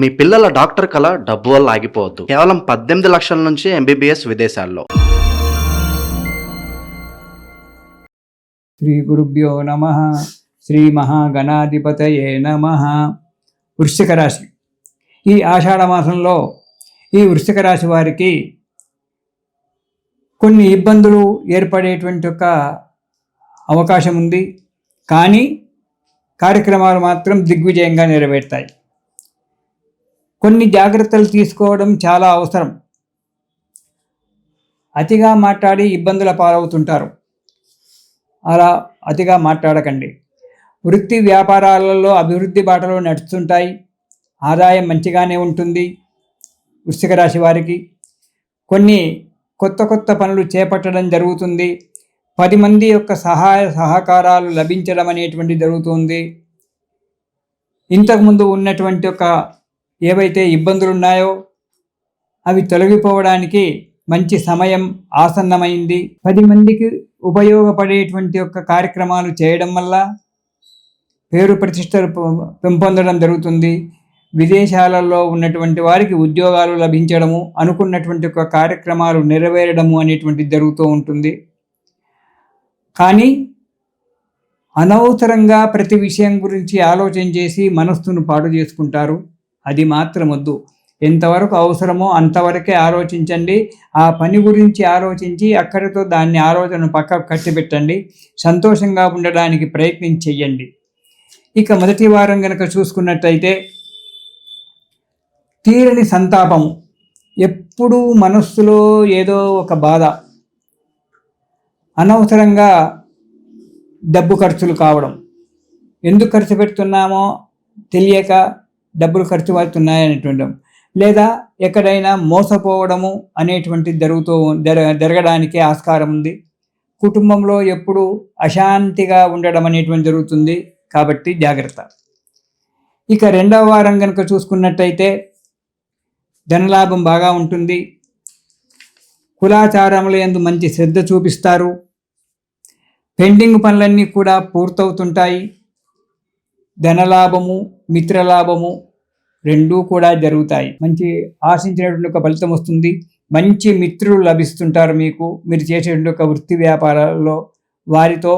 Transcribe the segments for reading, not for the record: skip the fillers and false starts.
మీ పిల్లల డాక్టర్ కల డబ్బు వల్ల ఆగిపోవద్దు. కేవలం 18 లక్షల నుంచి ఎంబీబీఎస్ విదేశాల్లో. శ్రీ గురుభ్యో నమః. శ్రీ మహాగణాధిపతయే నమః. వృశ్చిక రాశి. ఈ ఆషాఢ మాసంలో ఈ వృశ్చిక రాశి వారికి కొన్ని ఇబ్బందులు ఏర్పడేటువంటి ఒక అవకాశం ఉంది. కానీ కార్యక్రమాలు మాత్రం దిగ్విజయంగా నెరవేరుతాయి. కొన్ని జాగ్రత్తలు తీసుకోవడం చాలా అవసరం. అతిగా మాట్లాడి ఇబ్బందుల పాలవుతుంటారు. అలా అతిగా మాట్లాడకండి. వృత్తి వ్యాపారాలలో అభివృద్ధి బాటలో నడుస్తుంటాయి. ఆదాయం మంచిగానే ఉంటుంది. వృశ్చిక రాశి వారికి కొన్ని కొత్త పనులు చేపట్టడం జరుగుతుంది. 10 మంది యొక్క సహాయ సహకారాలు లభించడం అనేటువంటిది జరుగుతుంది. ఇంతకుముందు ఉన్నటువంటి ఒక ఏవైతే ఇబ్బందులు ఉన్నాయో అవి తొలగిపోవడానికి మంచి సమయం ఆసన్నమైంది. 10 మందికి ఉపయోగపడేటువంటి యొక్క కార్యక్రమాలు చేయడం వల్ల పేరు ప్రతిష్టలు పెంపొందడం జరుగుతుంది. విదేశాలలో ఉన్నటువంటి వారికి ఉద్యోగాలు లభించడము, అనుకున్నటువంటి ఒక కార్యక్రమాలు నెరవేరడము అనేటువంటిది జరుగుతూ ఉంటుంది. కానీ అనవసరంగా ప్రతి విషయం గురించి ఆలోచన చేసి మనస్సును పాడు చేసుకుంటారు. అది మాత్రం వద్దు. ఎంతవరకు అవసరమో అంతవరకే ఆలోచించండి. ఆ పని గురించి ఆలోచించి అక్కడితో దాన్ని ఆలోచన పక్కకు కట్టిపెట్టండి. సంతోషంగా ఉండడానికి ప్రయత్నం చెయ్యండి. ఇక మొదటి వారం కనుక చూసుకున్నట్టయితే తీరని సంతాపము, ఎప్పుడూ మనస్సులో ఏదో ఒక బాధ, అనవసరంగా డబ్బు ఖర్చులు కావడం, ఎందుకు ఖర్చు పెడుతున్నామో తెలియక డబ్బులు ఖర్చు అవుతున్నాయనేటువంటి, లేదా ఎక్కడైనా మోసపోవడము అనేటువంటిది జరగడానికి ఆస్కారం ఉంది. కుటుంబంలో ఎప్పుడు అశాంతిగా ఉండడం అనేటువంటి జరుగుతుంది. కాబట్టి జాగ్రత్త. ఇక రెండవ వారం కనుక చూసుకున్నట్టయితే ధనలాభం బాగా ఉంటుంది. కులాచారముల యందు మంచి శ్రద్ధ చూపిస్తారు. పెండింగ్ పనులన్నీ కూడా పూర్తవుతుంటాయి. ధనలాభము, మిత్రలాభము రెండూ కూడా జరుగుతాయి. మంచి ఆశించినటువంటి ఒక ఫలితం వస్తుంది. మంచి మిత్రులు లభిస్తుంటారు మీకు. మీరు చేసేటువంటి ఒక వృత్తి వ్యాపారాల్లో వారితో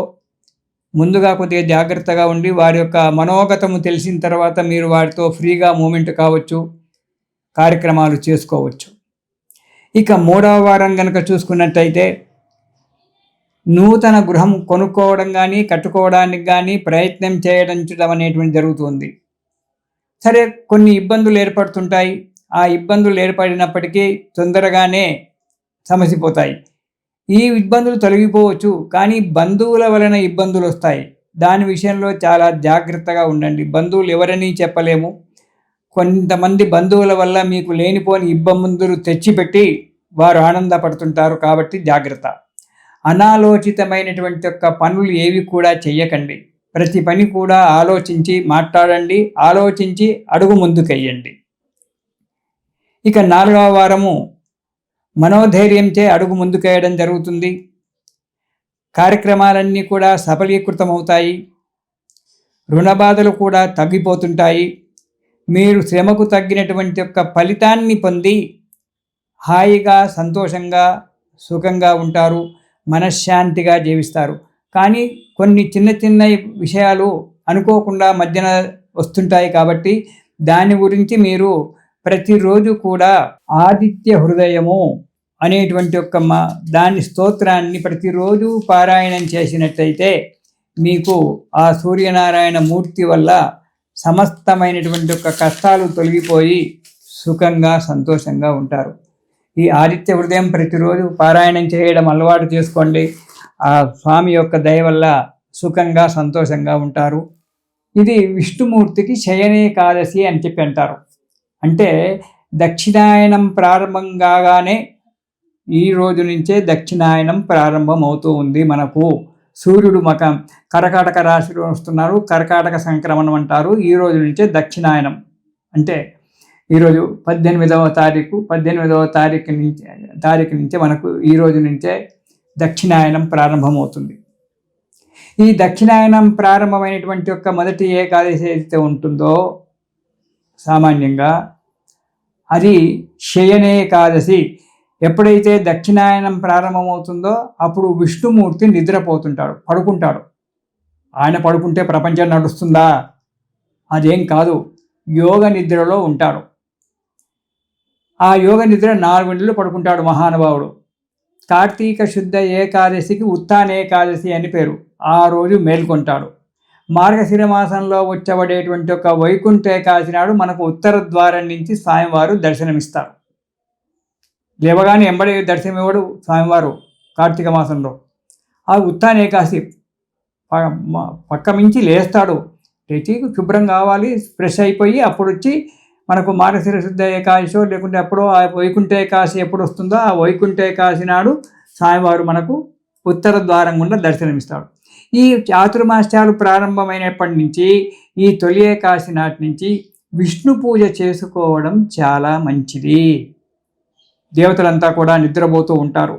ముందుగా కొద్దిగా జాగ్రత్తగా ఉండి వారి యొక్క మనోగతము తెలిసిన తర్వాత మీరు వారితో ఫ్రీగా మూమెంట్ కావచ్చు, కార్యక్రమాలు చేసుకోవచ్చు. ఇక మూడవ వారం కనుక చూసుకున్నట్టయితే నూతన గృహం కొనుక్కోవడం కానీ కట్టుకోవడానికి కానీ ప్రయత్నం చేయడం అనేటువంటి జరుగుతుంది. సరే, కొన్ని ఇబ్బందులు ఏర్పడుతుంటాయి. ఆ ఇబ్బందులు ఏర్పడినప్పటికీ తొందరగానే సమసిపోతాయి. ఈ ఇబ్బందులు తొలగిపోవచ్చు, కానీ బంధువుల వలన ఇబ్బందులు వస్తాయి. దాని విషయంలో చాలా జాగ్రత్తగా ఉండండి. బంధువులు ఎవరని చెప్పలేము. కొంతమంది బంధువుల వల్ల మీకు లేనిపోని ఇబ్బందులు తెచ్చిపెట్టి వారు ఆనందపడుతుంటారు. కాబట్టి జాగ్రత్త. అనాలోచితమైనటువంటి యొక్క పనులు ఏవి కూడా చెయ్యకండి. ప్రతి పని కూడా ఆలోచించి మాట్లాడండి. ఆలోచించి అడుగు ముందుకెయ్యండి. ఇక 4వ వారము మనోధైర్యంచే అడుగు ముందుకేయడం జరుగుతుంది. కార్యక్రమాలన్నీ కూడా సఫలీకృతమవుతాయి. రుణబాధలు కూడా తగ్గిపోతుంటాయి. మీరు శ్రమకు తగ్గినటువంటి యొక్క ఫలితాన్ని పొంది హాయిగా, సంతోషంగా, సుఖంగా ఉంటారు. మనశ్శాంతిగా జీవిస్తారు. కానీ కొన్ని చిన్న విషయాలు అనుకోకుండా మధ్యన వస్తుంటాయి. కాబట్టి దాని గురించి మీరు ప్రతిరోజు కూడా ఆదిత్య హృదయము అనేటువంటి ఒక దాని స్తోత్రాన్ని ప్రతిరోజు పారాయణం చేసినట్టయితే మీకు ఆ సూర్యనారాయణ మూర్తి వల్ల సమస్తమైనటువంటి ఒక కష్టాలు తొలగిపోయి సుఖంగా, సంతోషంగా ఉంటారు. ఈ ఆదిత్య హృదయం ప్రతిరోజు పారాయణం చేయడం అలవాటు చేసుకోండి. ఆ స్వామి యొక్క దయ వల్ల సుఖంగా, సంతోషంగా ఉంటారు. ఇది విష్ణుమూర్తికి శయనేకాదశి అని చెప్పి అంటారు. అంటే దక్షిణాయనం ప్రారంభం కాగానే ఈ రోజు నుంచే దక్షిణాయనం ప్రారంభం అవుతూ ఉంది. మనకు సూర్యుడు కర్కాటక రాశిలో వస్తున్నారు. కర్కాటక సంక్రమణం అంటారు. ఈ రోజు నుంచే దక్షిణాయనం అంటే ఈరోజు 18వ తారీఖు నుంచే మనకు ఈ రోజు నుంచే దక్షిణాయనం ప్రారంభమవుతుంది. ఈ దక్షిణాయనం ప్రారంభమైనటువంటి యొక్క మొదటి ఏకాదశి ఏదైతే ఉంటుందో సామాన్యంగా. అది శయనే ఏకాదశి. ఎప్పుడైతే దక్షిణాయనం ప్రారంభమవుతుందో అప్పుడు విష్ణుమూర్తి నిద్రపోతుంటాడు, పడుకుంటాడు. ఆయన పడుకుంటే ప్రపంచం నడుస్తుందా? అదేం కాదు, యోగ నిద్రలో ఉంటాడు. ఆ యోగ నిద్ర 4 గంటలు పడుకుంటాడు మహానుభావుడు. కార్తీక శుద్ధ ఏకాదశికి ఉత్థానేకాదశి అని పేరు. ఆ రోజు మేల్కొంటాడు. మార్గశిర మాసంలో వచ్చబడేటువంటి ఒక వైకుంఠ ఏకాదశి నాడు మనకు ఉత్తర ద్వారం నుంచి స్వామివారు దర్శనమిస్తారు. లేవగానే ఎంబడి దర్శనమివ్వడు స్వామివారు కార్తీక మాసంలో. ఆ ఉత్థానేకాదశి పక్క మించి లేస్తాడు. లేచి శుభ్రం కావాలి, ఫ్రెష్ అయిపోయి అప్పుడు వచ్చి మనకు మార్గశిర శుద్ధ ఏకాదశో లేకుంటే ఎప్పుడో ఆ వైకుంఠ ఏకాదశి ఎప్పుడు వస్తుందో ఆ వైకుంఠ ఏకాదశి నాడు స్వామివారు మనకు ఉత్తర ద్వారం గుండా దర్శనమిస్తాడు. ఈ చాతుర్మాస్యాలు ప్రారంభమైనప్పటి నుంచి ఈ తొలి ఏకాదశి నాటి నుంచి విష్ణు పూజ చేసుకోవడం చాలా మంచిది. దేవతలంతా కూడా నిద్రపోతూ ఉంటారు.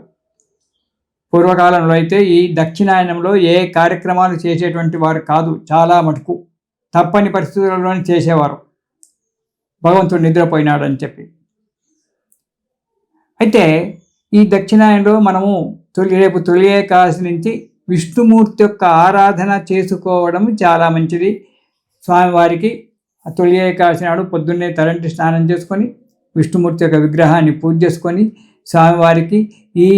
పూర్వకాలంలో అయితే ఈ దక్షిణాయనంలో ఏ కార్యక్రమాలు చేసేటువంటి వారు కాదు, చాలా మటుకు తప్పని పరిస్థితుల్లోనే చేసేవారు, భగవంతుడు నిద్రపోయినాడని చెప్పి. అయితే ఈ దక్షిణాయనంలో మనము రేపు తొలి ఏకాదశి నుంచి విష్ణుమూర్తి యొక్క ఆరాధన చేసుకోవడం చాలా మంచిది. స్వామివారికి తొలి ఏకాదశి నాడు పొద్దున్నే తలంటి స్నానం చేసుకొని విష్ణుమూర్తి యొక్క విగ్రహాన్ని పూజ చేసుకొని స్వామివారికి ఈ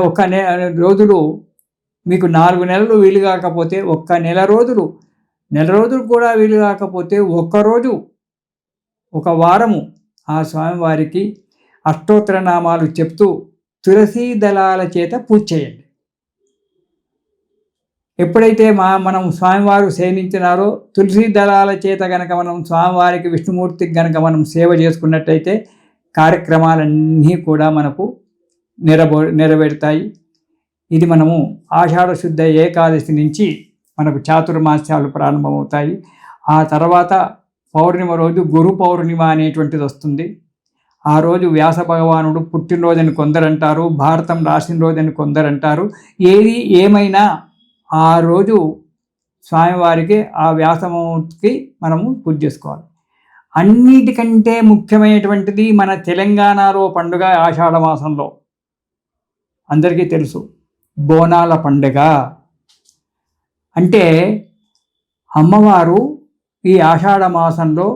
ఒక రోజులు మీకు 4 నెలలు వీలు కాకపోతే ఒక్క నెల రోజులు కూడా వీలు కాకపోతే ఒక్కరోజు ఒక వారము ఆ స్వామివారికి అష్టోత్తర నామాలు చెప్తూ తులసీ దళాల చేత పూజ చేయండి. ఎప్పుడైతే మనం స్వామివారు సేవించినారో తులసీ దళాల చేత గనక మనం స్వామివారికి విష్ణుమూర్తికి గనక మనం సేవ చేసుకున్నట్టయితే కార్యక్రమాలన్నీ కూడా మనకు నెరవేరుతాయి. ఇది మనము ఆషాఢ శుద్ధ ఏకాదశి నుంచి మనకు చాతుర్మాస్యాలు ప్రారంభమవుతాయి. ఆ తర్వాత పౌర్ణిమ రోజు గురు పౌర్ణిమ అనేటువంటిది వస్తుంది. ఆ రోజు వ్యాస భగవానుడు పుట్టినరోజని కొందరంటారు, భారతం రాసిన రోజని కొందరంటారు. ఏది ఏమైనా ఆ రోజు స్వామివారికి ఆ వ్యాసమూర్తికి మనము పూజ చేసుకోవాలి. అన్నిటికంటే ముఖ్యమైనటువంటిది మన తెలంగాణలో పండుగ ఆషాఢ మాసంలో అందరికీ తెలుసు, బోనాల పండుగ. అంటే అమ్మవారు ఈ ఆషాఢ మాసంలో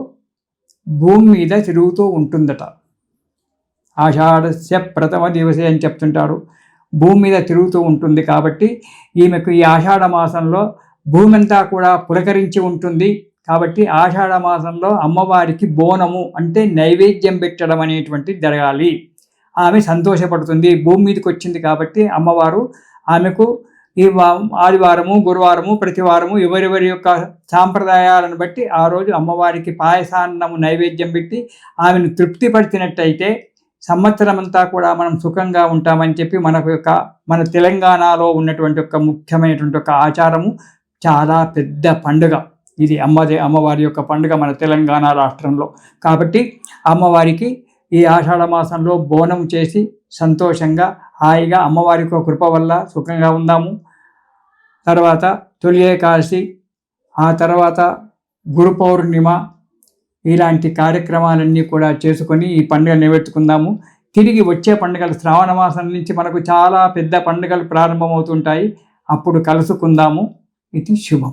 భూమి మీద తిరుగుతూ ఉంటుందట. ఆషాఢస్య ప్రథమ దివసే అని చెప్తుంటారు. భూమి మీద తిరుగుతూ ఉంటుంది కాబట్టి ఈమెకు ఈ ఆషాఢ మాసంలో భూమి అంతా కూడా పులకరించి ఉంటుంది. కాబట్టి ఆషాఢ మాసంలో అమ్మవారికి బోనము అంటే నైవేద్యం పెట్టడం అనేటువంటిది జరగాలి. ఆమె సంతోషపడుతుంది, భూమి మీదకి వచ్చింది కాబట్టి అమ్మవారు ఆమెకు ఈ ఆదివారము గురువారము ప్రతివారము ఎవరెవరి యొక్క సాంప్రదాయాలను బట్టి ఆ రోజు అమ్మవారికి పాయసాన్నము నైవేద్యం పెట్టి ఆమెను తృప్తిపరిచినట్టయితే సంవత్సరం అంతా కూడా మనం సుఖంగా ఉంటామని చెప్పి మన తెలంగాణలో ఉన్నటువంటి ఒక ముఖ్యమైనటువంటి ఒక ఆచారము, చాలా పెద్ద పండుగ ఇది. అమ్మవారి యొక్క పండుగ మన తెలంగాణ రాష్ట్రంలో. కాబట్టి అమ్మవారికి ఈ ఆషాఢ మాసంలో బోనం చేసి సంతోషంగా హాయిగా అమ్మవారి యొక్క కృప వల్ల సుఖంగా ఉందాము. తర్వాత తొలి ఏకాదశి, ఆ తర్వాత గురు పౌర్ణిమ, ఇలాంటి కార్యక్రమాలన్నీ కూడా చేసుకొని ఈ పండుగ నెరవేర్చుకుందాము. తిరిగి వచ్చే పండుగలు శ్రావణ మాసం నుంచి మనకు చాలా పెద్ద పండుగలు ప్రారంభమవుతుంటాయి. అప్పుడు కలుసుకుందాము. ఇది శుభం.